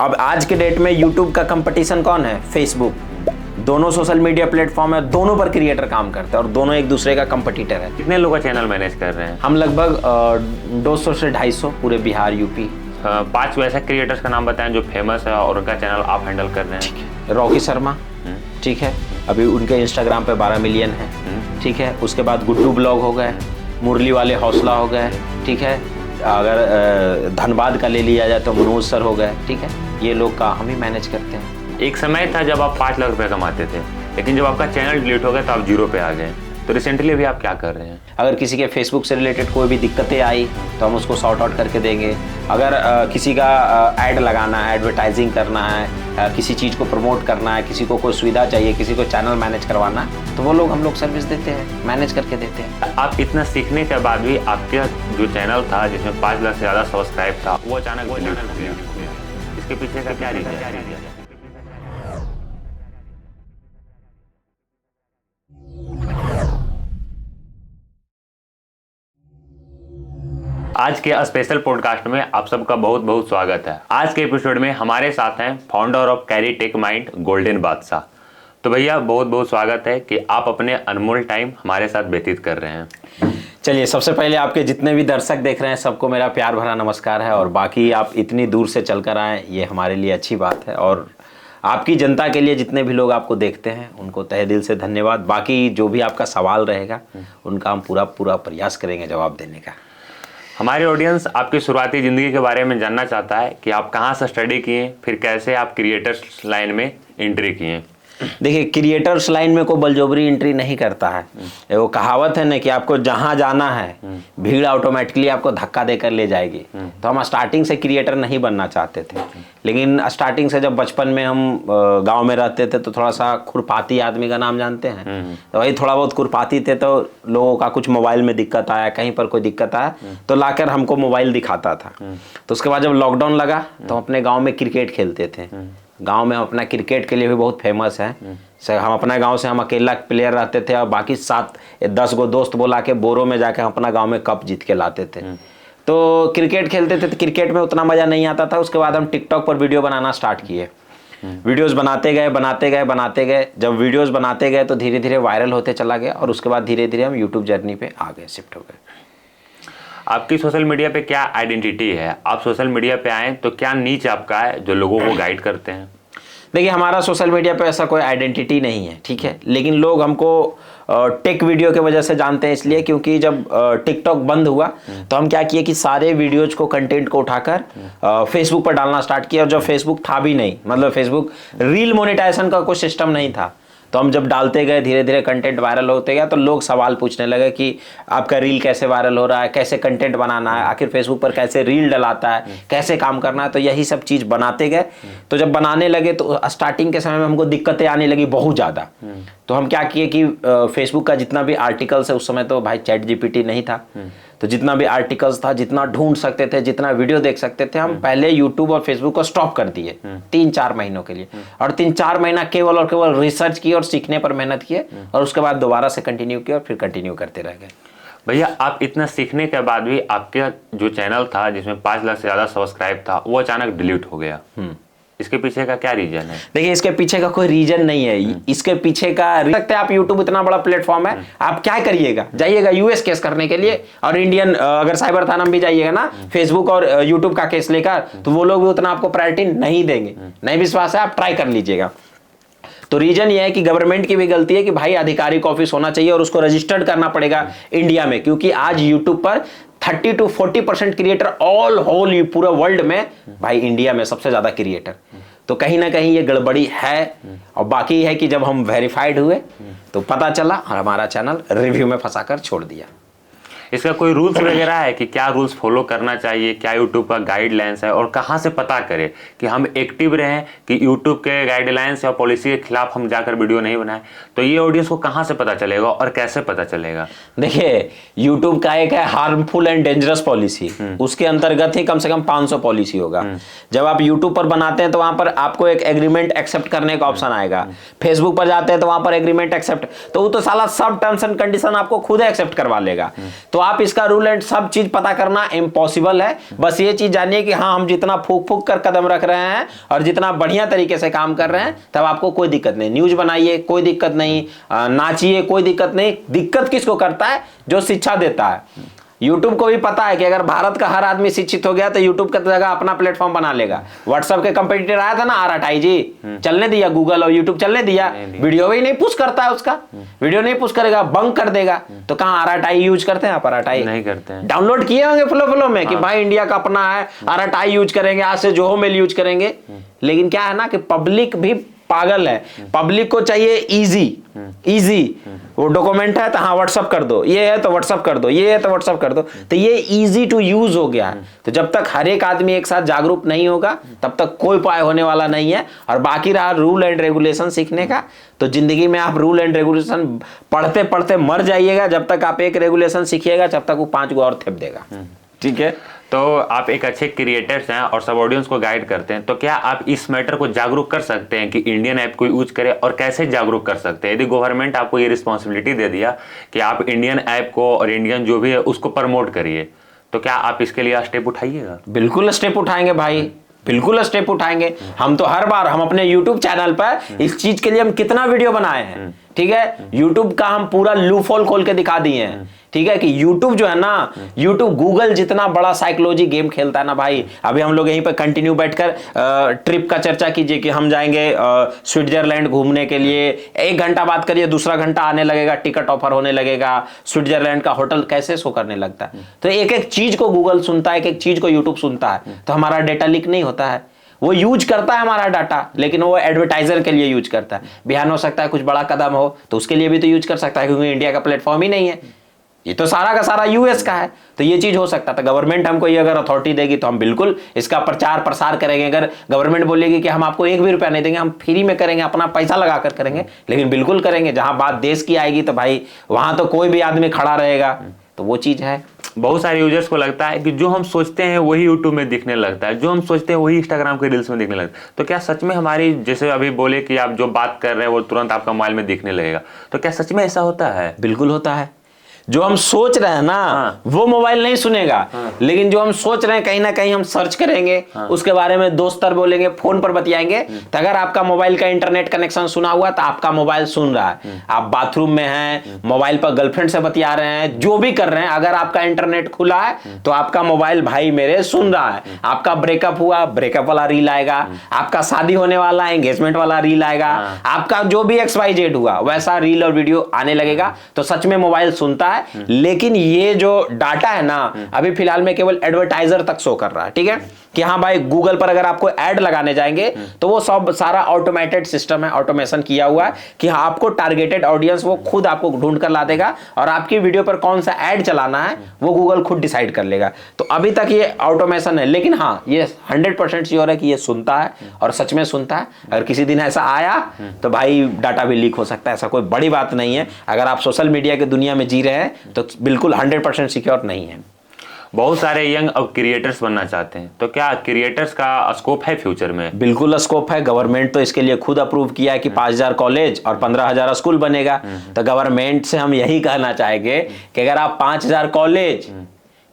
अब आज के डेट में यूट्यूब का कंपटीशन कौन है? फेसबुक। दोनों सोशल मीडिया प्लेटफॉर्म है, दोनों पर क्रिएटर काम करते हैं और दोनों एक दूसरे का कंपटीटर है। कितने लोग का चैनल मैनेज कर रहे हैं? हम लगभग 200 से 250 पूरे बिहार यूपी। 5 वैसे क्रिएटर्स का नाम बताएं जो फेमस है और उनका चैनल आप हैंडल कर रहे हैं। रॉकी शर्मा, ठीक है, अभी उनके इंस्टाग्राम पे 12 मिलियन है, ठीक है। उसके बाद गुड्डू ब्लॉग हो गए, मुरली वाले हौसला हो गए, ठीक है। अगर धनबाद का ले लिया जाए तो मनोज सर हो गए, ठीक है। ये लोग का हम ही मैनेज करते हैं। एक समय था जब आप 5 लाख रुपए कमाते थे, लेकिन जब आपका चैनल डिलीट हो गया तो आप 0 पे आ गए। तो रिसेंटली अभी आप क्या कर रहे हैं? अगर किसी के फेसबुक से रिलेटेड कोई भी दिक्कतें आई तो हम उसको सॉर्ट आउट करके देंगे। अगर किसी का ऐड लगाना है, एडवर्टाइजिंग करना है, किसी चीज़ को प्रमोट करना है, किसी को कोई सुविधा चाहिए, किसी को चैनल मैनेज करवाना है, तो वो लोग हम लोग सर्विस देते हैं, मैनेज करके देते हैं। आप इतना सीखने के बाद भी आपके जो चैनल था जिसमें 5 लाख से ज़्यादा सब्सक्राइब था वो अचानक डिलीट हो गया, इसके पीछे का क्या रीज़न है? आज के स्पेशल पॉडकास्ट में आप सबका बहुत बहुत स्वागत है। आज के एपिसोड में हमारे साथ हैं founder of Carry Tech Mind golden Badshah. तो भैया बहुत बहुत स्वागत है कि आप अपने अनमोल टाइम हमारे साथ व्यतीत कर रहे हैं। चलिए, सबसे पहले आपके जितने भी दर्शक देख रहे हैं सबको मेरा प्यार भरा नमस्कार है। और बाकी आप इतनी दूर से चल कर आए, ये हमारे लिए अच्छी बात है। और आपकी जनता के लिए जितने भी लोग आपको देखते हैं उनको तहे दिल से धन्यवाद। बाकी जो भी आपका सवाल रहेगा उनका हम पूरा प्रयास करेंगे जवाब देने का। हमारे ऑडियंस आपकी शुरुआती ज़िंदगी के बारे में जानना चाहता है कि आप कहाँ से स्टडी किए, फिर कैसे आप क्रिएटर्स लाइन में एंट्री किए। देखिए, क्रिएटर्स लाइन में कोई बलजोबरी एंट्री नहीं करता है। वो कहावत है ना कि आपको जहाँ जाना है भीड़ ऑटोमेटिकली आपको धक्का देकर ले जाएगी। तो हम स्टार्टिंग से क्रिएटर नहीं बनना चाहते थे, लेकिन स्टार्टिंग से जब बचपन में हम गांव में रहते थे तो थोड़ा सा खुरपाती आदमी का नाम जानते हैं, तो वही थोड़ा बहुत खुरपाती थे। तो लोगों का कुछ मोबाइल में दिक्कत आया, कहीं पर कोई दिक्कत आया तो लाकर हमको मोबाइल दिखाता था। तो उसके बाद जब लॉकडाउन लगा तो हम अपने गाँव में क्रिकेट खेलते थे। गांव में हम अपना क्रिकेट के लिए भी बहुत फेमस है। हम अपना गांव से हम अकेला प्लेयर रहते थे और बाकी 7-10 गो दोस्त बोला के बोरों में जाके हम अपना गांव में कप जीत के लाते थे। तो क्रिकेट खेलते थे तो क्रिकेट में उतना मज़ा नहीं आता था। उसके बाद हम टिकटॉक पर वीडियो बनाना स्टार्ट किए। वीडियोस बनाते गए। जब वीडियोस बनाते गए तो धीरे धीरे वायरल होते चला गया और उसके बाद धीरे धीरे हम यूट्यूब जर्नी पे आ गए, शिफ्ट हो गए। आपकी सोशल मीडिया पे क्या आइडेंटिटी है? आप सोशल मीडिया पे आए तो क्या नीच आपका है जो लोगों को गाइड करते हैं? देखिए, हमारा सोशल मीडिया पे ऐसा कोई आइडेंटिटी नहीं है, ठीक है। लेकिन लोग हमको टेक वीडियो के वजह से जानते हैं, इसलिए क्योंकि जब टिकटॉक बंद हुआ तो हम क्या किए कि सारे वीडियोज को, कंटेंट को उठाकर फेसबुक पर डालना स्टार्ट किया। और जब फेसबुक था भी नहीं, मतलब फेसबुक रील मोनेटाइजेशन का कोई सिस्टम नहीं था, तो हम जब डालते गए धीरे धीरे कंटेंट वायरल होते गया तो लोग सवाल पूछने लगे कि आपका रील कैसे वायरल हो रहा है, कैसे कंटेंट बनाना है, आखिर फेसबुक पर कैसे रील डलाता है, कैसे काम करना है। तो यही सब चीज़ बनाते गए। तो जब बनाने लगे तो स्टार्टिंग के समय में हमको दिक्कतें आने लगी बहुत ज़्यादा। तो हम क्या किए कि फेसबुक का जितना भी आर्टिकल्स है, उस समय तो भाई चैट जीपीटी नहीं था, तो जितना भी आर्टिकल्स था, जितना ढूंढ सकते थे, जितना वीडियो देख सकते थे, हम पहले यूट्यूब और फेसबुक को स्टॉप कर दिए 3-4 महीनों के लिए। और 3-4 महीना केवल और केवल रिसर्च किए और सीखने पर मेहनत किए और उसके बाद दोबारा से कंटिन्यू किया और फिर कंटिन्यू करते रह गए। भैया, आप इतना सीखने के बाद भी आपके जो चैनल था जिसमें 5 लाख से ज़्यादा सब्सक्राइब था वो अचानक डिलीट हो गया, इसके पीछे का क्या रीजन है? देखिए, इसके पीछे का कोई रीजन नहीं है। इसके पीछे का सकते हैं आप, यूट्यूब इतना बड़ा प्लेटफॉर्म है, आप क्या करिएगा, जाइएगा यूएस केस करने के लिए और इंडियन अगर साइबर थाना में भी जाइएगा ना, फेसबुक और यूट्यूब का केस लेकर, तो वो लोग भी उतना आपको प्रायोरिटी नहीं देंगे। नहीं विश्वास है, आप ट्राई कर लीजिएगा। तो रीजन ये है कि गवर्नमेंट की भी गलती है कि भाई आधिकारिक ऑफिस होना चाहिए और उसको रजिस्टर्ड करना पड़ेगा इंडिया में, क्योंकि आज यूट्यूब पर 30 to 40% क्रिएटर ऑल होल पूरे वर्ल्ड में, भाई इंडिया में सबसे ज्यादा क्रिएटर। तो कहीं ना कहीं ये गड़बड़ी है। और बाकी है कि जब हम वेरीफाइड हुए तो पता चला और हमारा चैनल रिव्यू में फंसाकर छोड़ दिया। इसका कोई रूल्स वगैरह है कि क्या रूल्स फॉलो करना चाहिए, क्या यूट्यूब का गाइडलाइंस है, और कहाँ से पता करें कि हम एक्टिव रहें कि यूट्यूब के गाइडलाइंस या पॉलिसी के खिलाफ हम जाकर वीडियो नहीं बनाएं? तो ये ऑडियंस को कहाँ से पता चलेगा और कैसे पता चलेगा? देखिए, यूट्यूब का एक है हार्मफुल एंड डेंजरस पॉलिसी, उसके अंतर्गत ही कम से कम 500 पॉलिसी होगा। जब आप यूट्यूब पर बनाते हैं तो वहां पर आपको एक एग्रीमेंट एक्सेप्ट करने का ऑप्शन आएगा। फेसबुक पर जाते हैं तो वहां पर एग्रीमेंट एक्सेप्ट, तो वो तो साला सब टर्म्स एंड कंडीशन आपको खुद एक्सेप्ट करवा लेगा। तो तो आप इसका रूल एंड सब चीज पता करना इम्पॉसिबल है। बस ये चीज जानिए कि हाँ, हम जितना फूक फूक कर कदम रख रहे हैं और जितना बढ़िया तरीके से काम कर रहे हैं, तब आपको कोई दिक्कत नहीं। न्यूज बनाइए, कोई दिक्कत नहीं, नाचिए, कोई दिक्कत नहीं। दिक्कत किसको करता है? जो शिक्षा देता है। YouTube को भी पता है कि अगर भारत का हर आदमी शिक्षित हो गया तो YouTube की जगह अपना प्लेटफॉर्म बना लेगा। व्हाट्सएप के कंपटीटर आया था ना आरआरआई जी, चलने दिया? गूगल और YouTube चलने दिया? वीडियो भी नहीं पुश करता है उसका, वीडियो नहीं पुश करेगा, बंक कर देगा। तो कहाँ आरआरआई यूज करते हैं आप? आरआरआई नहीं करते हैं। डाउनलोड किए होंगे फ्लो में कि भाई इंडिया का अपना है, आरआरआई यूज करेंगे, आज से जोहो मेल यूज करेंगे। लेकिन क्या है ना कि पब्लिक भी पागल है। पब्लिक को चाहिए इजी। वो डॉक्यूमेंट है तो हाँ व्हाट्सअप कर दो, ये है तो व्हाट्सअप कर दो, ये है तो व्हाट्सअप कर दो। तो ये इजी टू यूज हो गया है। तो जब तक हर एक आदमी एक साथ जागरूक नहीं होगा तब तक कोई उपाय होने वाला नहीं है। और बाकी रहा रूल एंड रेगुलेशन सीखने का, तो जिंदगी में आप रूल एंड रेगुलेशन पढ़ते पढ़ते मर जाइएगा। जब तक आप एक रेगुलेशन सीखिएगा तब तक वो 5 गो और थेप देगा। ठीक है। तो आप एक अच्छे क्रिएटर्स हैं और सब ऑडियंस को गाइड करते हैं, तो क्या आप इस मैटर को जागरूक कर सकते हैं कि इंडियन ऐप को यूज करे, और कैसे जागरूक कर सकते हैं? यदि गवर्नमेंट आपको ये रिस्पॉन्सिबिलिटी दे दिया कि आप इंडियन ऐप को और इंडियन जो भी है उसको प्रमोट करिए, तो क्या आप इसके लिए स्टेप उठाइएगा? बिल्कुल स्टेप उठाएंगे भाई, बिल्कुल स्टेप उठाएंगे। हम तो हर बार हम अपने YouTube चैनल पर इस चीज के लिए हम कितना वीडियो बनाए हैं। ठीक है, YouTube का हम पूरा लूप होल खोल के दिखा दिए हैं। ठीक है कि YouTube जो है ना, YouTube गूगल जितना बड़ा साइकोलॉजी गेम खेलता है ना भाई। अभी हम लोग यहीं पर कंटिन्यू बैठकर ट्रिप का चर्चा कीजिए कि हम जाएंगे स्विट्जरलैंड घूमने के लिए। 1 घंटा बात करिए, दूसरा घंटा आने लगेगा, टिकट ऑफर होने लगेगा, स्विट्जरलैंड का होटल कैसे शो करने लगता है। तो एक एक चीज को गूगल सुनता है, एक एक चीज को YouTube सुनता है। तो हमारा डेटा लीक नहीं होता है। वो यूज करता है हमारा डाटा, लेकिन वो एडवर्टाइजर के लिए यूज करता है। बिहान हो सकता है कुछ बड़ा कदम हो तो उसके लिए भी तो यूज कर सकता है, क्योंकि इंडिया का प्लेटफॉर्म ही नहीं है, ये तो सारा का सारा यूएस का है। तो ये चीज हो सकता था। गवर्नमेंट हमको ये अगर अथॉरिटी देगी तो हम बिल्कुल इसका प्रचार प्रसार करेंगे। अगर गवर्नमेंट बोलेगी कि हम आपको 1 भी रुपया नहीं देंगे, हम फ्री में करेंगे, अपना पैसा लगाकर करेंगे, लेकिन बिल्कुल करेंगे। जहां बात देश की आएगी तो भाई वहां तो कोई भी आदमी खड़ा रहेगा। तो वो चीज है। बहुत सारे यूजर्स को लगता है कि जो हम सोचते हैं वही यूट्यूब में दिखने लगता है, जो हम सोचते हैं वही इंस्टाग्राम के रील्स में दिखने लगता है। तो क्या सच में हमारी, जैसे अभी बोले कि आप जो बात कर रहे हैं वो तुरंत आपका मोबाइल में दिखने लगेगा, तो क्या सच में ऐसा होता है? बिल्कुल होता है। जो हम सोच रहे हैं ना वो मोबाइल नहीं सुनेगा, लेकिन जो हम सोच रहे हैं कहीं ना कहीं हम सर्च करेंगे, उसके बारे में दोस्तर बोलेंगे, फोन पर बतियाएंगे। तो अगर आपका मोबाइल का इंटरनेट कनेक्शन सुना हुआ तो आपका मोबाइल सुन रहा है। आप बाथरूम में हैं, मोबाइल पर गर्लफ्रेंड से बतिया रहे हैं, जो भी कर रहे हैं, अगर आपका इंटरनेट खुला है तो आपका मोबाइल भाई मेरे सुन रहा है। आपका ब्रेकअप हुआ, ब्रेकअप वाला रील आएगा, आपका शादी होने वाला है, एंगेजमेंट वाला रील आएगा, आपका जो भी XYZ हुआ वैसा रील और वीडियो आने लगेगा। तो सच में मोबाइल सुनता है। लेकिन ये जो डाटा है ना, अभी फिलहाल में केवल एडवर्टाइजर तक शो कर रहा है। ठीक है कि हाँ भाई गूगल पर अगर आपको ऐड लगाने जाएंगे तो वो सब सारा ऑटोमेटेड सिस्टम है, ऑटोमेशन किया हुआ है कि हाँ आपको टारगेटेड ऑडियंस वो खुद आपको ढूंढ कर ला देगा, और आपकी वीडियो पर कौन सा ऐड चलाना है वो गूगल खुद डिसाइड कर लेगा। तो अभी तक ये ऑटोमेशन है, लेकिन हाँ ये 100% श्योर है कि ये सुनता है और सच में सुनता है। अगर किसी दिन ऐसा आया तो भाई डाटा भी लीक हो सकता है, ऐसा कोई बड़ी बात नहीं है। अगर आप सोशल मीडिया की दुनिया में जी रहे हैं तो बिल्कुल 100% सिक्योर नहीं है। बहुत सारे यंग अब क्रिएटर्स बनना चाहते हैं, तो क्या क्रिएटर्स का स्कोप है फ्यूचर में? बिल्कुल स्कोप है। गवर्नमेंट तो इसके लिए खुद अप्रूव किया है कि 5000 कॉलेज और 15,000 स्कूल बनेगा। तो गवर्नमेंट से हम यही कहना चाहेंगे कि अगर आप 5000 कॉलेज,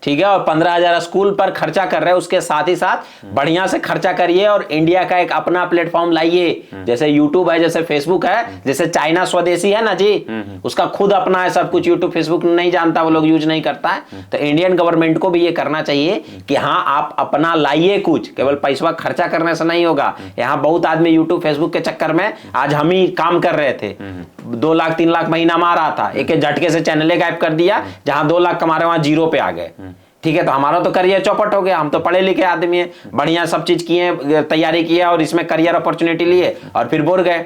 ठीक है, और 15,000 स्कूल पर खर्चा कर रहे हैं, उसके साथ ही साथ बढ़िया से खर्चा करिए और इंडिया का एक अपना प्लेटफॉर्म लाइए। जैसे यूट्यूब है, जैसे फेसबुक है, जैसे चाइना स्वदेशी है ना जी, उसका खुद अपना है सब कुछ। यूट्यूब फेसबुक नहीं जानता, वो लोग यूज नहीं करता है। तो इंडियन गवर्नमेंट को भी ये करना चाहिए कि हाँ आप अपना लाइए कुछ, केवल पैसा खर्चा करने से नहीं होगा। यहाँ बहुत आदमी यूट्यूब फेसबुक के चक्कर में, आज हम ही काम कर रहे थे, 2 लाख 3 लाख महीना मार रहा था, एक झटके से चैनल गायब कर दिया। जहां 2 लाख कमा रहे वहां 0 पे आ गए। ठीक है, तो हमारा तो करियर चौपट हो गया। हम तो पढ़े लिखे आदमी हैं, बढ़िया सब चीज किए, तैयारी किया और इसमें करियर अपॉर्चुनिटी लिए और फिर बोर गए।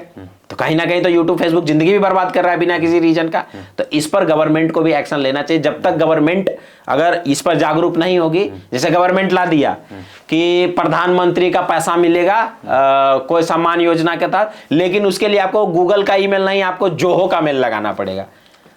तो कहीं ना कहीं तो यूट्यूब फेसबुक जिंदगी भी बर्बाद कर रहा है बिना किसी रीजन का। तो इस पर गवर्नमेंट को भी एक्शन लेना चाहिए। जब तक गवर्नमेंट अगर इस पर जागरूक नहीं होगी, जैसे गवर्नमेंट ला दिया कि प्रधानमंत्री का पैसा मिलेगा कोई सम्मान योजना के तहत, लेकिन उसके लिए आपको गूगल का ईमेल नहीं, आपको जोहो का मेल लगाना पड़ेगा।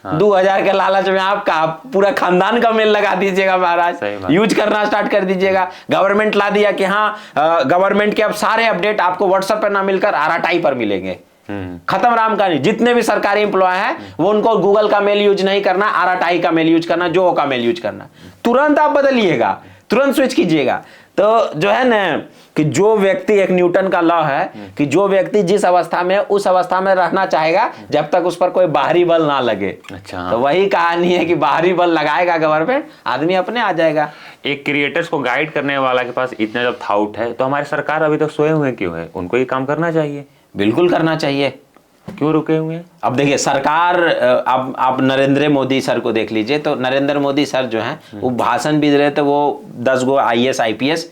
2000 के लालच में आपका पूरा खानदान का मेल लगा दीजिएगा महाराज, यूज करना स्टार्ट कर दीजिएगा। गवर्नमेंट ला दिया कि हाँ गवर्नमेंट के अब सारे अपडेट आपको व्हाट्सएप पर ना मिलकर आरआरआई पर मिलेंगे। खत्म राम कहानी। जितने भी सरकारी एम्प्लॉय हैं वो उनको गूगल का मेल यूज नहीं करना, आरटीआई का मेल यूज करना, जो का मेल यूज करना, तुरंत आप बदलिएगा, तुरंत स्विच कीजिएगा। तो जो है ना कि जो व्यक्ति, एक न्यूटन का लॉ है कि जो व्यक्ति जिस अवस्था में उस अवस्था में रहना चाहेगा जब तक उस पर कोई बाहरी बल ना लगे। अच्छा, तो वही कहानी है कि बाहरी बल लगाएगा गवर्नमेंट, आदमी अपने आ जाएगा। एक क्रिएटर्स को गाइड करने वाला के पास इतना जब थाउट है तो हमारी सरकार अभी तक सोए हुए क्यों है? उनको ये काम करना चाहिए। बिल्कुल करना चाहिए। क्यों रुके हुए हैं? अब देखिए सरकार, अब आप नरेंद्र मोदी सर को देख लीजिए, तो नरेंद्र मोदी सर जो हैं वो भाषण भी दे रहे थे, वो 10 गो IAS IPS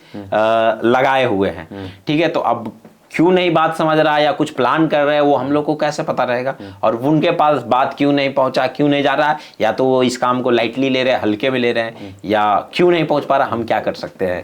लगाए हुए हैं, ठीक है। तो अब क्यों नहीं बात समझ रहा है या कुछ प्लान कर रहे हैं, वो हम लोग को कैसे पता रहेगा? और उनके पास बात क्यों नहीं पहुंचा, क्यों नहीं जा रहा है? या तो वो इस काम को लाइटली ले रहे हैं, हल्के में ले रहे हैं, या क्यों नहीं पहुंच पा रहा, हम क्या कर सकते हैं?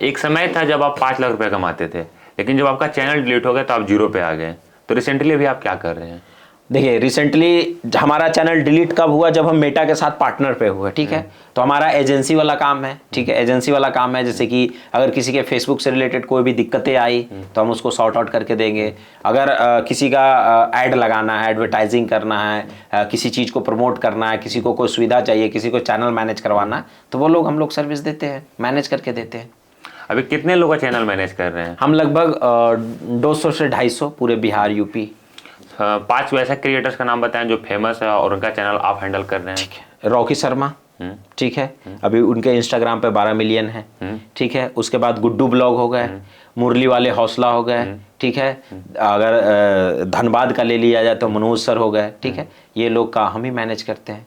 एक समय था जब आप 5 लाख रुपए कमाते थे, लेकिन जब आपका चैनल डिलीट हो गया तो आप 0 पे आ गए। तो रिसेंटली अभी आप क्या कर रहे हैं? देखिए रिसेंटली हमारा चैनल डिलीट कब हुआ? जब हम मेटा के साथ पार्टनर पे हुए, ठीक है। तो हमारा एजेंसी वाला काम है, ठीक है, एजेंसी वाला काम है। जैसे कि अगर किसी के फेसबुक से रिलेटेड कोई भी दिक्कतें आई तो हम उसको सॉर्ट आउट करके देंगे। अगर किसी का ऐड लगाना है, एडवर्टाइजिंग करना है, किसी चीज़ को प्रमोट करना है, किसी को कोई सुविधा चाहिए, किसी को चैनल मैनेज करवाना है, तो वो लोग हम लोग सर्विस देते हैं, मैनेज करके देते हैं। अभी कितने लोग का चैनल मैनेज कर रहे हैं? हम लगभग 200 से 250 पूरे बिहार यूपी। 5 वैसे क्रिएटर्स का नाम बताएं जो फेमस है और उनका चैनल आप हैंडल कर रहे हैं। ठीक है, रॉकी शर्मा, ठीक है, अभी उनके इंस्टाग्राम पे 12 मिलियन है, ठीक है। उसके बाद गुड्डू ब्लॉग हो गए, मुरली वाले हौसला हो गए, ठीक है। अगर धनबाद का ले लिया जाए तो मनोज सर हो गए, ठीक है। ये लोग का हम ही मैनेज करते हैं,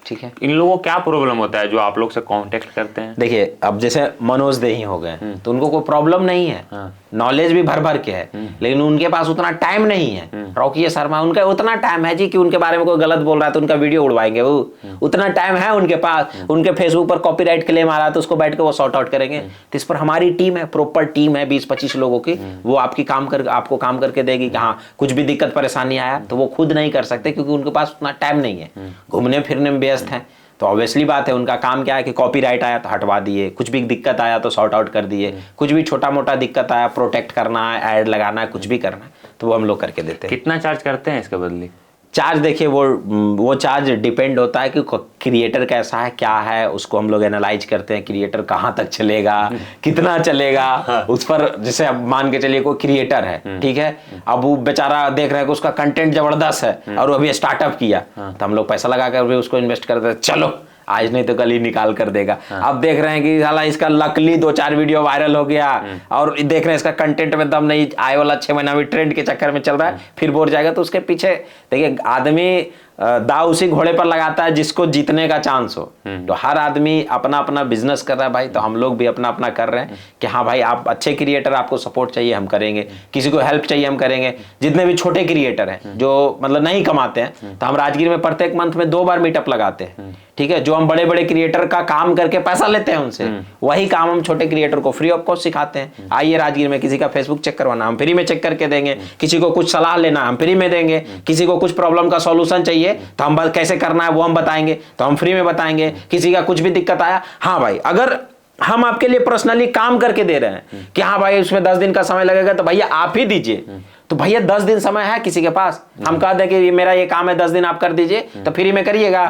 ठीक है। इन लोगों को क्या प्रॉब्लम होता है जो आप लोग से कांटेक्ट करते हैं? देखिए अब जैसे मनोज दे ही हो गए तो उनको कोई प्रॉब्लम नहीं है, नॉलेज भी भर भर के है, लेकिन उनके पास उतना टाइम नहीं है। रॉकी शर्मा, उनका उतना टाइम है जी कि उनके बारे में कोई गलत बोल रहा है तो उनका वीडियो उड़वाएंगे, वो उतना टाइम है उनके पास। उनके फेसबुक पर कॉपीराइट क्लेम आ रहा है तो उसको बैठ के वो सॉर्ट आउट करेंगे। तो इस पर हमारी टीम है, प्रॉपर टीम है 20-25 लोगों की, वो आपको काम करके देगी कि हाँ कुछ भी दिक्कत परेशानी आया तो वो खुद नहीं कर सकते क्योंकि उनके पास उतना टाइम नहीं है, घूमने फिरने में व्यस्त है। तो ऑब्वियसली बात है, उनका काम क्या है कि कॉपीराइट आया तो हटवा दिए, कुछ भी दिक्कत आया तो सॉर्ट आउट कर दिए, कुछ भी छोटा मोटा दिक्कत आया, प्रोटेक्ट करना है, ऐड लगाना है, कुछ भी करना है तो वो हम लोग करके देते हैं। कितना चार्ज करते हैं इसके बदले? चार्ज देखिए वो चार्ज डिपेंड होता है कि क्रिएटर कैसा है, क्या है, उसको हम लोग एनालाइज करते हैं। क्रिएटर कहाँ तक चलेगा, कितना चलेगा, उस पर जैसे अब मान के चलिए कोई क्रिएटर है, ठीक है, अब वो बेचारा देख रहे हैं कि उसका कंटेंट जबरदस्त है और वो अभी स्टार्टअप किया, तो हम लोग पैसा लगा कर भी उसको इन्वेस्ट करते हैं, चलो आज नहीं तो कल ही निकाल कर देगा। अब देख रहे हैं कि साला इसका लकली 2-4 वीडियो वायरल हो गया और देख रहे हैं इसका कंटेंट में दम नहीं, आए वाला 6 महीना भी ट्रेंड के चक्कर में चल रहा है, फिर बोर जाएगा। तो उसके पीछे देखिए आदमी दाव उसी घोड़े पर लगाता है जिसको जीतने का चांस हो। तो हर आदमी अपना अपना बिजनेस कर रहा है भाई, तो हम लोग भी अपना अपना कर रहे हैं कि हाँ भाई आप अच्छे क्रिएटर, आपको सपोर्ट चाहिए हम करेंगे, किसी को हेल्प चाहिए हम करेंगे। जितने भी छोटे क्रिएटर हैं जो मतलब नहीं कमाते हैं, तो हम राजगीर में प्रत्येक मंथ में 2 बार मीटअप लगाते हैं, ठीक है। जो हम बड़े बड़े क्रिएटर का काम करके पैसा लेते हैं उनसे, वही काम हम छोटे क्रिएटर को फ्री ऑफ कॉस्ट सिखाते हैं। आइए राजगीर में किसी का फेसबुक चेक करवाना हम फ्री में चेक करके देंगे, किसी को कुछ सलाह लेना हम फ्री में देंगे, किसी को कुछ प्रॉब्लम का सॉल्यूशन चाहिए तो हम कैसे करना है वो हम बताएंगे तो हम फ्री में बताएंगे। किसी का कुछ भी दिक्कत आया, हाँ भाई अगर हम आपके लिए पर्सनली काम करके दे रहे हैं कि हाँ भाई उसमें 10 दिन का समय लगेगा तो भैया आप ही दीजिए, तो भैया 10 दिन समय है किसी के पास, हम कह दें कि मेरा ये काम है 10 दिन आप कर दीजिए, तो फ्री में करिएगा?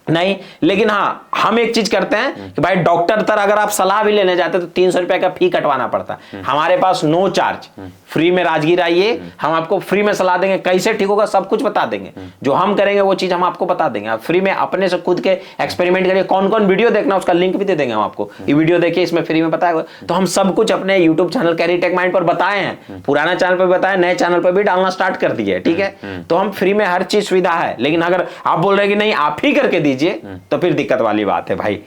नहीं। लेकिन हाँ हम एक चीज करते हैं कि भाई डॉक्टर तर अगर आप सलाह भी लेने जाते तो 300 रुपए का फी कटवाना पड़ता है। हमारे पास नो चार्ज, फ्री में राजगीर आइए, हम आपको फ्री में सलाह देंगे, कैसे ठीक होगा सब कुछ बता देंगे, जो हम करेंगे वो चीज हम आपको बता देंगे। आप फ्री में अपने से खुद के एक्सपेरिमेंट करिए, कौन कौन वीडियो देखना उसका लिंक भी दे देंगे हम आपको, ये वीडियो देखिए इसमें फ्री में बताया। तो हम सब कुछ अपने YouTube channel Carry Tech Mind पर बताए हैं, पुराना चैनल पर बताए, नए चैनल पर भी डालना स्टार्ट कर दिए, ठीक है। तो हम फ्री में हर चीज सुविधा है, लेकिन अगर आप बोल रहे हैं कि नहीं आप ही करके दीजिए तो फिर दिक्कत वाली बात है भाई,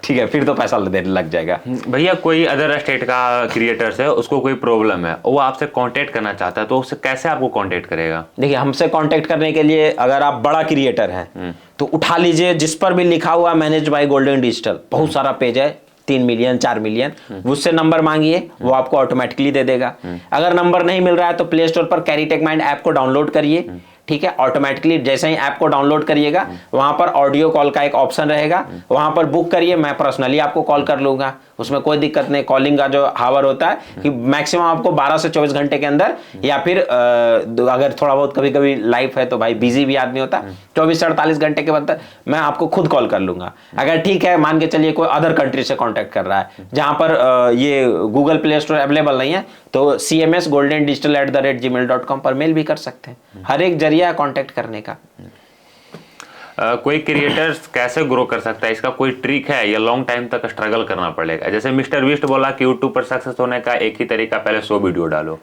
ठीक है, फिर तो पैसा देने लग जाएगा। भैया कोई अदर स्टेट का क्रिएटर्स है, उसको कोई प्रॉब्लम है, वो आपसे कांटेक्ट करना चाहता है, तो उससे कैसे आपको कांटेक्ट करेगा? देखिए हमसे कांटेक्ट करने के लिए अगर आप बड़ा क्रिएटर हैं तो उठा लीजिए, जिस पर भी लिखा हुआ मैनेज बाय गोल्डन डिजिटल, बहुत सारा पेज है, 3 मिलियन 4 मिलियन, उससे नंबर मांगिए, वो आपको ऑटोमेटिकली दे देगा। अगर नंबर नहीं मिल रहा है तो प्ले स्टोर पर कैरी टेक माइंड ऐप को डाउनलोड करिए, ठीक है। ऑटोमेटिकली जैसे ही ऐप को डाउनलोड करिएगा वहां पर ऑडियो कॉल का एक ऑप्शन रहेगा, वहां पर बुक करिए, मैं पर्सनली आपको कॉल कर लूंगा, उसमें कोई दिक्कत नहीं। कॉलिंग का जो हावर होता है कि मैक्सिमम आपको 12 से 24 घंटे के अंदर, या फिर अगर थोड़ा बहुत कभी कभी लाइफ है तो भाई बिजी भी आदमी होता है, 24 से 48 घंटे के बाद मैं आपको खुद कॉल कर लूंगा। अगर ठीक है, मान के चलिए कोई अदर कंट्री से कॉन्टेक्ट कर रहा है जहां पर ये गूगल प्ले स्टोर अवेलेबल नहीं है, तो cmsgoldendigital@gmail.com पर मेल भी कर सकते हैं। हर एक जरिया है कॉन्टेक्ट करने का। कोई क्रिएटर्स कैसे ग्रो कर सकता है, इसका कोई ट्रिक है या लॉन्ग टाइम तक स्ट्रगल करना पड़ेगा? जैसे मिस्टर बीस्ट बोला कि यूट्यूब पर सक्सेस होने का एक ही तरीका, पहले 100 वीडियो डालो,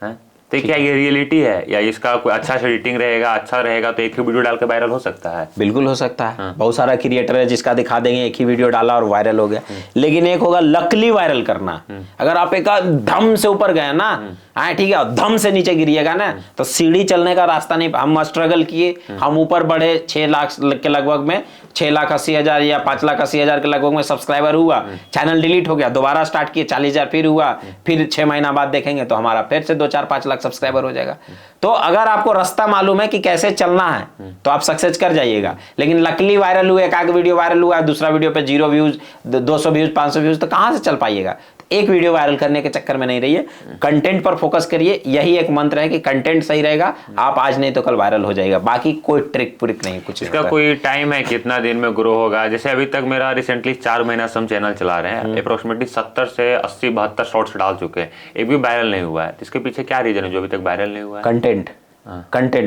है? तो क्या ये रियलिटी है या इसका कोई अच्छा एडिटिंग रहेगा, अच्छा रहेगा तो एक ही वीडियो डाल के वायरल हो सकता है? बिल्कुल हो सकता है। बहुत सारा क्रिएटर है जिसका दिखा देंगे एक ही वीडियो डाला और वायरल हो गया। लेकिन एक होगा लकली वायरल करना। अगर आप एक धम से ऊपर गए ना, हाँ ठीक है, धम से नीचे गिरिएगा ना तो सीढ़ी चलने का रास्ता नहीं। हम स्ट्रगल किए, हम ऊपर बढ़े, 6 लाख के लगभग में, 6,80,000 या 5,80,000 के लगभग में सब्सक्राइबर हुआ, चैनल डिलीट हो गया, दोबारा स्टार्ट किए, 40,000 फिर हुआ, फिर 6 महीना बाद देखेंगे तो हमारा फिर से 2-4-5 लाख सब्सक्राइबर हो जाएगा। तो अगर आपको रास्ता मालूम है कि कैसे चलना है तो आप सक्सेस कर जाइएगा। लेकिन लकली वायरल हुए, एक आध वीडियो वायरल हुआ, दूसरा वीडियो पे 0 व्यूज, 200 व्यूज, 500 व्यूज, तो कहां से चल पाइएगा? एक वीडियो वायरल करने के चक्कर में नहीं रहिए, कंटेंट पर फोकस करिए। यही एक मंत्र है कि कंटेंट सही रहेगा, आप आज नहीं तो कल वायरल हो जाएगा। बाकी कोई ट्रिक पुरिक नहीं, कुछ इसका कोई टाइम है कितना दिन में ग्रो होगा? जैसे अभी तक मेरा रिसेंटली 4 महीना से हम चैनल चला रहे हैं, अप्रोक्सीमेटली 70 से 80-72 शॉर्ट्स डाल चुके हैं, एक भी वायरल नहीं हुआ है। इसके पीछे क्या रीजन है जो अभी तक वायरल नहीं हुआ है? कंटेंट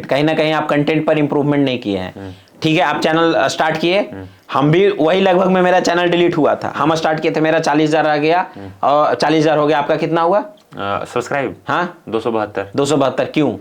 कहीं ना कहीं आप कंटेंट पर इंप्रूवमेंट नहीं किए हैं। ठीक है, आप चैनल स्टार्ट किए, हम भी वही लगभग में मेरा चैनल डिलीट हुआ था, हम स्टार्ट किए थे, मेरा 40,000 आ गया और 40,000 हो गया। आपका कितना हुआ सब्सक्राइब? हाँ 272 क्यों?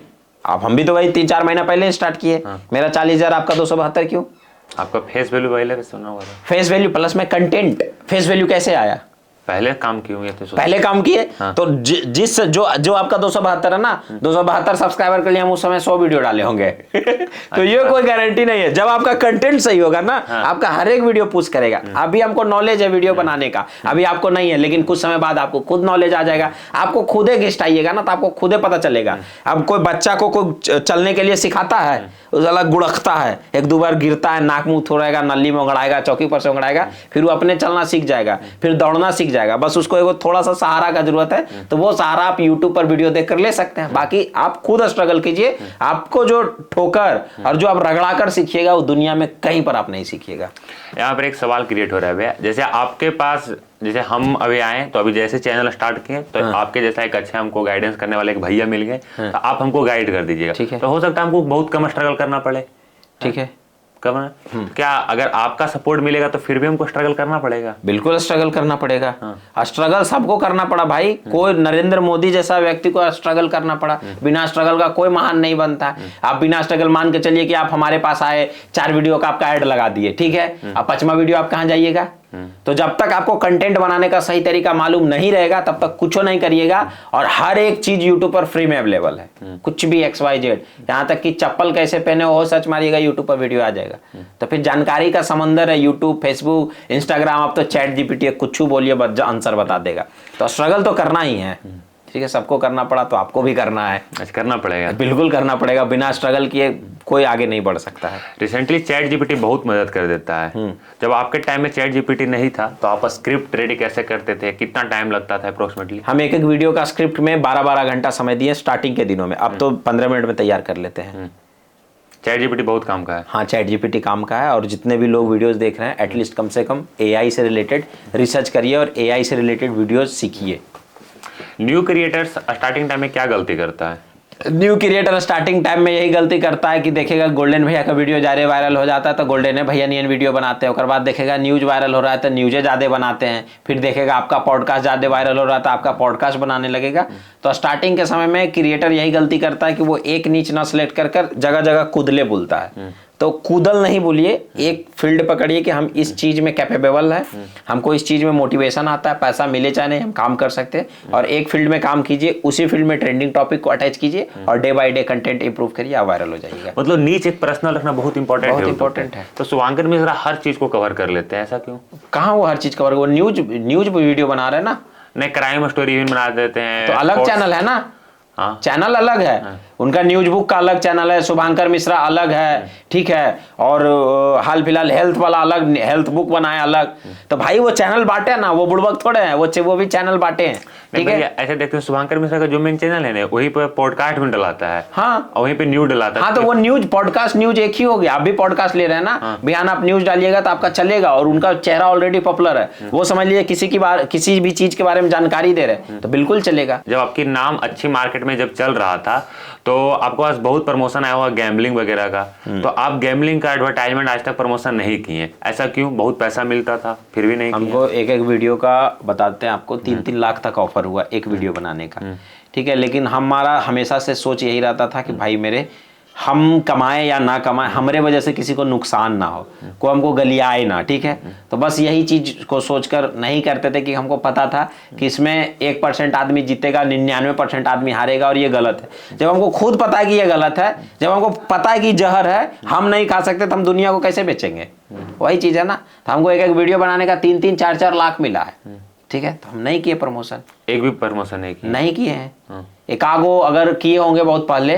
आप हम भी तो वही 3-4 महीना पहले स्टार्ट किए। मेरा 40,000, आपका 272 क्यों? आपका फेस वैल्यू पहले सुना हुआ था। फेस वैल्यू प्लस में कंटेंट, फेस वैल्यू कैसे आया? पहले काम किए हुए थे, पहले काम किए। हाँ। तो जिस जो आपका 272 है ना, 272 सब्सक्राइबर के लिए हम उस समय 100 वीडियो डाले होंगे। तो ये कोई गारंटी नहीं है। जब आपका कंटेंट सही होगा ना, हाँ। आपका हर एक वीडियो पुश करेगा। अभी हमको नॉलेज है वीडियो बनाने का, अभी आपको नहीं है, लेकिन कुछ समय बाद आपको खुद नॉलेज आ जाएगा। आपको खुदे गेस्ट आइएगा ना तो आपको खुदे पता चलेगा। अब कोई बच्चा को कोई चलने के लिए सिखाता है, अलग गुड़कता है, 1-2 बार गिरता है, नाक मुंह थोड़ेगा, नली में उंगड़ाएगा, चौकी पर से उंगड़ाएगा, फिर वो अपने चलना सीख जाएगा, फिर दौड़ना सीख जाएगा। बस उसको एक थोड़ा सा सहारा का जरूरत है, तो वो सहारा आप YouTube पर वीडियो देखकर ले सकते हैं। बाकी आप खुद स्ट्रगल कीजिए। आपको जो ठोकर और जो आप रगड़ा कर सीखिएगा वो दुनिया में कहीं पर आप नहीं सीखिएगा। यहाँ पर एक सवाल क्रिएट हो रहा है भैया, जैसे आपके पास, जैसे हम अभी आए तो अभी जैसे चैनल स्टार्ट किए तो हाँ। आपके जैसा एक अच्छा हमको गाइडेंस करने वाले एक भैया मिल गए, हाँ। तो आप हमको गाइड कर दीजिएगा। तो हो सकता है हमको बहुत कम स्ट्रगल करना पड़े। ठीक है, कब क्या अगर आपका सपोर्ट मिलेगा तो फिर भी हमको स्ट्रगल करना पड़ेगा? बिल्कुल स्ट्रगल करना पड़ेगा। हाँ। स्ट्रगल सबको करना पड़ा भाई। कोई नरेंद्र मोदी जैसा व्यक्ति को स्ट्रगल करना पड़ा। बिना स्ट्रगल का कोई महान नहीं बनता। आप बिना स्ट्रगल मान के चलिए कि आप हमारे पास आए, 4 वीडियो का आपका ऐड लगा दिए, ठीक है, अब 5वां वीडियो आप कहाँ जाइएगा? तो जब तक आपको कंटेंट बनाने का सही तरीका मालूम नहीं रहेगा तब तक कुछ नहीं करिएगा। और हर एक चीज यूट्यूब पर फ्री में अवेलेबल है, कुछ भी XYZ, यहाँ तक कि चप्पल कैसे पहने हो सर्च मारिएगा, यूट्यूब पर वीडियो आ जाएगा। तो फिर जानकारी का समंदर है। यूट्यूब, फेसबुक, इंस्टाग्राम, अब तो ChatGPT है, कुछ बोलिए आंसर बता देगा। तो स्ट्रगल तो करना ही है, ठीक है, सबको करना पड़ा तो आपको भी करना है। अच्छा, करना पड़ेगा, बिल्कुल करना पड़ेगा। बिना स्ट्रगल किए कोई आगे नहीं बढ़ सकता है। रिसेंटली ChatGPT बहुत मदद कर देता है। जब आपके टाइम में ChatGPT नहीं था तो आप स्क्रिप्ट रेडी कैसे करते थे, कितना टाइम लगता था अप्रोक्सीमेटली? हम एक वीडियो का स्क्रिप्ट में 12-12 घंटा समय दिए स्टार्टिंग के दिनों में, अब तो 15 मिनट में तैयार कर लेते हैं। ChatGPT बहुत काम का है। हाँ, ChatGPT काम का है। और जितने भी लोग वीडियोस देख रहे हैं, एटलीस्ट कम से कम AI से रिलेटेड रिसर्च करिए और AI से रिलेटेड वीडियोस सीखिए। न्यू क्रिएटर्स स्टार्टिंग टाइम में क्या गलती करता है? न्यू क्रिएटर स्टार्टिंग टाइम में यही गलती करता है कि देखेगा गोल्डन भैया का वीडियो ज़्यादा वायरल हो जाता है तो गोल्डन है भैया नियन वीडियो बनाते हैं। उसके बाद देखेगा न्यूज वायरल हो रहा है तो न्यूज़े ज़्यादा बनाते हैं। फिर देखेगा आपका पॉडकास्ट ज़्यादा वायरल हो रहा है तो आपका पॉडकास्ट बनाने लगेगा। तो स्टार्टिंग के समय में क्रिएटर यही गलती करता है कि वो एक नीच न सेलेक्ट कर जगह जगह कूदले बोलता है। तो कूदल नहीं बोलिए, एक फील्ड पकड़िए कि हम इस चीज में कैपेबल है, हमको इस चीज में मोटिवेशन आता है, पैसा मिले चाहे नहीं हम काम कर सकते हैं। और एक फील्ड में काम कीजिए, उसी फील्ड में ट्रेंडिंग टॉपिक को अटैच कीजिए और day by day content improve करिए, आप वायरल हो जाइएगा। मतलब नीच एक पर्सनल रखना बहुत इंपॉर्टेंट है। तो शुभांकर मिश्रा हर चीज को कवर कर लेते हैं, ऐसा क्यों? कहाँ वो हर चीज कवर, वो न्यूज वीडियो बना रहे हैं ना। नहीं, क्राइम स्टोरी भी बना देते हैं तो अलग चैनल है ना। हाँ। चैनल अलग है। उनका न्यूज बुक का अलग चैनल है, शुभांकर मिश्रा अलग है, ठीक है, और हाल फिलहाल हेल्थ वाला अलग, हेल्थ बुक बनाया अलग। तो भाई वो चैनल बांटे ना, वो बुड़बक थोड़े हैं, वो भी चैनल बांटे हैं, ठीक है। ऐसे देखते हैं शुभांकर मिश्रा का जो मेन चैनल है ना, वहीं पर पॉडकास्ट में डलाता है, हाँ, और वहीं पे न्यूज डलाता है। हाँ, तो वो न्यूज पॉडकास्ट न्यूज एक ही हो गया। आप भी पॉडकास्ट ले रहे हैं ना, बयान आप न्यूज डालिएगा तो आपका चलेगा, और उनका चेहरा ऑलरेडी पॉपुलर है, वो समझ लीजिए किसी भी चीज के बारे में जानकारी दे रहे हैं तो बिल्कुल चलेगा। जब आपकी नाम अच्छी मार्केट में जब चल रहा था तो आपके पास बहुत प्रमोशन आया हुआ गैम्बलिंग वगैरह का, तो आप गैम्बलिंग का एडवर्टाइजमेंट आज तक प्रमोशन नहीं किए, ऐसा क्यों? बहुत पैसा मिलता था फिर भी नहीं किए। हमको एक वीडियो का बताते हैं आपको 3-3 लाख तक ऑफर हुआ एक वीडियो बनाने का, ठीक है, लेकिन हमारा हमेशा से सोच यही रहता था कि भाई मेरे हम कमाए या ना कमाए, हमारे वजह से किसी को नुकसान ना हो, कोई हमको गलियाए ना, ठीक है। तो बस यही चीज को सोचकर नहीं करते थे कि हमको पता था कि इसमें 1% आदमी जीतेगा, 99% आदमी हारेगा, और ये गलत है। जब हमको खुद पता है कि ये गलत है, जब हमको पता है कि जहर है, हम नहीं खा सकते, तो हम दुनिया को कैसे बेचेंगे? वही चीज है ना। तो हमको एक वीडियो बनाने का 3-3, 4-4 लाख मिला है, ठीक है, तो हम नहीं किए प्रमोशन, एक भी प्रमोशन नहीं किए हैं। एकागो अगर किए होंगे बहुत पहले,